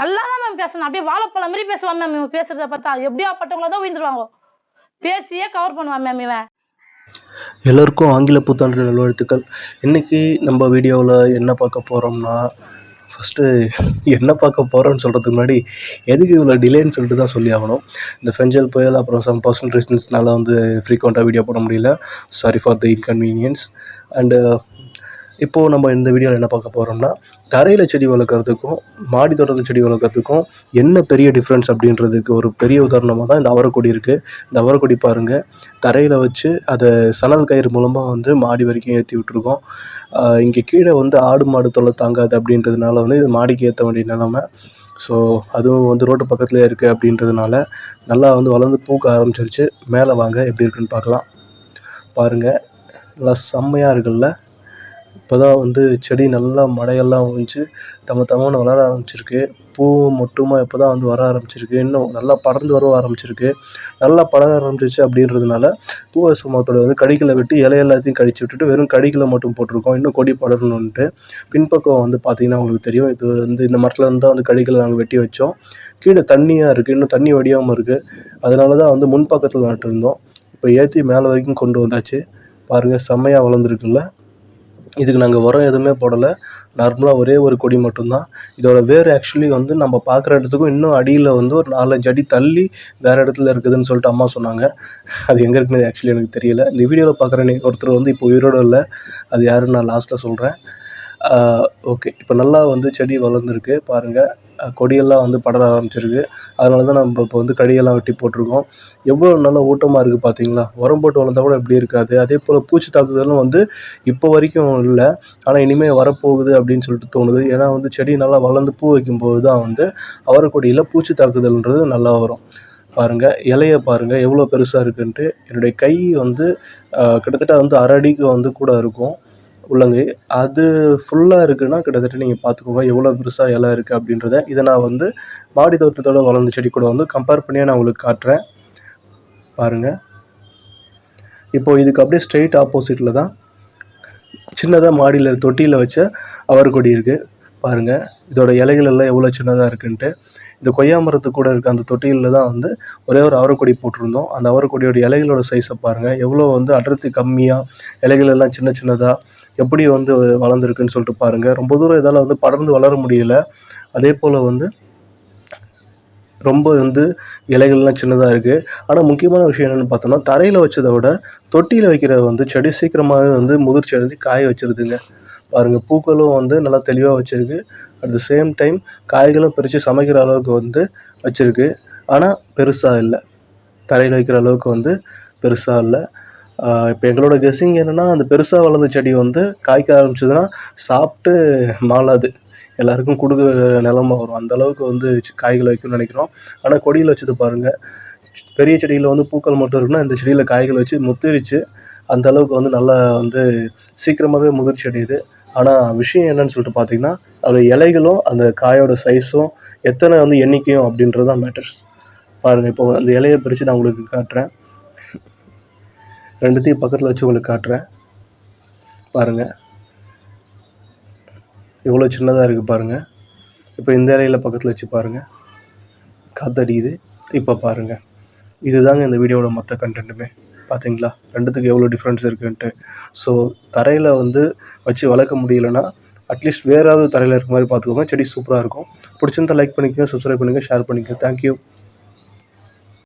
நல்லா தான் மேம் பேசணும். அப்படியே வாழைப்பழம் மாதிரி பேசுவான் மேம் இவன் பேசுறத பார்த்தா. எப்படியாப்பட்டவங்கள தான் உயிர்ந்துருவாங்க. பேசியே கவர் பண்ணுவான் மேம் இவன். எல்லோருக்கும் ஆங்கில புத்தாண்டு நல்வாழ்த்துக்கள். இன்றைக்கி நம்ம வீடியோவில் என்ன பார்க்க போகிறோம்னா, ஃபஸ்ட்டு என்ன பார்க்க போகிறோன்னு சொல்கிறதுக்கு முன்னாடி எதுக்கு இவ்வளோ டிலேன்னு சொல்லிட்டு தான் சொல்லி ஆகணும். இந்த ஃபெஞ்சல் புயல் அப்புறம் சம் பர்சனல் ரீசன்ஸ்னால வந்து ஃப்ரீக்வெண்ட்டாக வீடியோ போட முடியல. Sorry for the inconvenience. And இப்போது நம்ம இந்த வீடியோவில் என்ன பார்க்க போகிறோம்னா, தரையில் செடி வளர்க்குறதுக்கும் மாடி தோட்டத்தில் செடி வளர்க்குறதுக்கும் என்ன பெரிய டிஃப்ரென்ஸ் அப்படின்றதுக்கு ஒரு பெரிய உதாரணமாக தான் இந்த அவரைக்கொடி இருக்குது. இந்த அவரைக்கொடி பாருங்கள், தரையில் வச்சு அதை சணல் கயிறு மூலமாக வந்து மாடி வரைக்கும் ஏற்றி விட்ருக்கோம். இங்கே கீழே வந்து ஆடு மாடு தொல்லை தாங்காது அப்படின்றதுனால வந்து இது மாடிக்கு ஏற்ற வேண்டிய நிலமை. ஸோ அதுவும் வந்து ரோட்டு பக்கத்துலேயே இருக்குது அப்படின்றதுனால நல்லா வந்து வளர்ந்து பூக்க ஆரம்பிச்சிருச்சு. மேலே வாங்க எப்படி இருக்குன்னு பார்க்கலாம். பாருங்கள், நல்லா செம்மையாக இருக்குல்ல. இப்போ தான் வந்து செடி நல்லா மழையெல்லாம் ஒழிஞ்சு தமன்னு வளர ஆரம்பிச்சிருக்கு. பூ மொட்டுமா இப்போ தான் வந்து வர ஆரம்பிச்சிருக்கு. இன்னும் நல்லா படர்ந்து வர ஆரம்பிச்சிருக்கு. நல்லா படர ஆரம்பிச்சிருச்சு அப்படின்றதுனால பூவரச மரத்தோட வந்து கடிகளை வெட்டி எல்லாத்தையும் கடிச்சு விட்டுட்டு வெறும் கடிகளை மட்டும் போட்டிருக்கோம். இன்னும் கொடி படரணுன்ட்டு. பின்பக்கம் வந்து பார்த்திங்கன்னா உங்களுக்கு தெரியும், இது வந்து இந்த மரத்துலேருந்து தான் வந்து கடிகளை நாங்கள் வெட்டி வச்சோம். கீழே தண்ணியாக இருக்குது, இன்னும் தண்ணி வடியாமல் இருக்குது. அதனால தான் வந்து முன்பக்கத்தில் நட்டுருந்தோம். இப்போ ஏற்றி மேலே வரைக்கும் கொண்டு வந்தாச்சு. பாருங்கள், செம்மையாக வளர்ந்துருக்குல்ல. இதுக்கு நாங்கள் உரம் எதுவுமே போடலை. நார்மலாக ஒரே ஒரு கொடி மட்டும்தான். இதோட வேர் ஆக்சுவலி வந்து நம்ம பார்க்குற இடத்துக்கும் இன்னும் அடியில் வந்து ஒரு 4-5 அடி தள்ளி வேறு இடத்துல இருக்குதுன்னு சொல்லிட்டு அம்மா சொன்னாங்க. அது எங்கே இருக்குன்னு ஆக்சுவலி எனக்கு தெரியல. இந்த வீடியோவில் பார்க்குற ஒருத்தர் வந்து இப்போ உயிரோடு இல்லை. அது யாருன்னு நான் லாஸ்ட்டில் சொல்கிறேன். ஓகே, இப்போ நல்லா வந்து செடி வளர்ந்துருக்கு பாருங்கள். கொடியெல்லாம் வந்து படர ஆரம்பிச்சிருக்கு. அதனால தான் நம்ம இப்போ வந்து கடியெல்லாம் வெட்டி போட்டிருக்கோம். எவ்வளோ நல்லா ஊட்டமாக இருக்குது பார்த்தீங்களா. உரம் போட்டு வளர்ந்தா கூட இப்படி இருக்காது. அதே போல் பூச்சி தாக்குதலும் வந்து இப்போ வரைக்கும் இல்லை, ஆனால் இனிமேல் வரப்போகுது அப்படின்னு சொல்லிட்டு தோணுது. ஏன்னா வந்து செடி நல்லா வளர்ந்து பூ வைக்கும்போது தான் வந்து அவரைக்கொடியில் பூச்சி தாக்குதல்ன்றது நல்லா வரும். பாருங்கள், இலையை பாருங்கள் எவ்வளோ பெருசாக இருக்குன்ட்டு. என்னுடைய கை வந்து கிட்டத்தட்ட வந்து 1/2 அடிக்கு வந்து கூட இருக்கும் உள்ளங்கை. அது ஃபுல்லாக இருக்குதுன்னா கிட்டத்தட்ட நீங்கள் பார்த்துக்கோங்க எவ்வளோ பெருசாக இலை இருக்குது அப்படின்றத. இதை நான் வந்து மாடி தோட்டத்தோட வளர்ந்த செடி கூட வந்து கம்பேர் பண்ணியே நான் உங்களுக்கு காட்டுறேன். பாருங்கள், இப்போது இதுக்கு அப்படியே ஸ்ட்ரெயிட் ஆப்போசிட்டில் தான் சின்னதாக மாடியில் தொட்டியில் வச்ச அவரைக்கொடி இருக்குது. பாருங்கள், இதோட இலைகள் எல்லாம் எவ்வளோ சின்னதாக இருக்குன்ட்டு. இந்த கொய்யா மரத்து கூட இருக்க அந்த தொட்டியில் தான் வந்து ஒரே ஒரு அவரைக்கொடி போட்டிருந்தோம். அந்த அவரைக்கொடியோட இலைகளோட சைஸை பாருங்கள், எவ்வளோ வந்து அடர்த்தி கம்மியாக, இலைகள் எல்லாம் சின்ன சின்னதாக எப்படி வந்து வளர்ந்துருக்குன்னு சொல்லிட்டு பாருங்கள். ரொம்ப தூரம் இதால் வந்து படர்ந்து வளர முடியல. அதே போல் வந்து ரொம்ப வந்து இலைகள்லாம் சின்னதாக இருக்குது. ஆனால் முக்கியமான விஷயம் என்னென்னு பார்த்தோம்னா, தரையில் வச்சதை விட தொட்டியில் வைக்கிற வந்து செடி சீக்கிரமாகவே வந்து முதிர்ச்சி அடைஞ்சு காய வச்சிருதுங்க. பாருங்கள், பூக்களும் வந்து நல்லா தெளிவாக வச்சுருக்கு. அட் த சேம் டைம் காய்களும் பறித்து சமைக்கிற அளவுக்கு வந்து வச்சுருக்கு. ஆனால் பெருசாக இல்லை, தரையில் வைக்கிற அளவுக்கு வந்து பெருசாக இல்லை. இப்போ எங்களோட கெஸ்ஸிங் என்னென்னா, அந்த பெருசாக வளர்ந்த செடி வந்து காய்க்க ஆரம்பிச்சதுன்னா சாப்பிட்டு மாளாது, எல்லாருக்கும் கொடுக்குற நிலமை வரும். அந்தளவுக்கு வந்து காய்கள் வைக்கணும்னு நினைக்கிறோம். ஆனால் கொடியில் வச்சது பாருங்கள், பெரிய செடியில் வந்து பூக்கள் மட்டும் இருக்குன்னா இந்த செடியில் காய்கள் வச்சு முத்திரிச்சு அந்தளவுக்கு வந்து நல்லா வந்து சீக்கிரமாகவே முதிர்ச்சி அடையுது. ஆனால் விஷயம் என்னன்னு சொல்லிட்டு பார்த்தீங்கன்னா, அது இலைகளும் அந்த காயோட சைஸும் எத்தனை வந்து எண்ணிக்கையும் அப்படின்றது தான் மேட்டர்ஸ். பாருங்கள், இப்போ அந்த இலையை பிரித்து நான் உங்களுக்கு காட்டுறேன். ரெண்டுத்தையும் பக்கத்தில் வச்சு உங்களுக்கு காட்டுறேன். பாருங்கள், எவ்வளோ சின்னதாக இருக்குது பாருங்கள். இப்போ இந்த இலையில் பக்கத்தில் வச்சு பாருங்கள், காற்றடிக்குது. இப்போ பாருங்கள், இதுதாங்க இந்த வீடியோவோட மொத்த கண்டென்ட்டுமே. பார்த்தீங்களா ரெண்டுத்துக்கு எவ்வளோ டிஃப்ரென்ஸ் இருக்குன்ட்டு. ஸோ தரையில் வந்து வச்சு வளர்க்க முடியலைன்னா அட்லீஸ்ட் வேறாவது தரையில் இருக்க மாதிரி பார்த்துக்கோங்க. செடி சூப்பராக இருக்கும். பிடிச்சிருந்தா லைக் பண்ணிக்கோங்க, சப்ஸ்கிரைப் பண்ணுங்கள், ஷேர் பண்ணிக்கோங்க. தேங்க்யூ.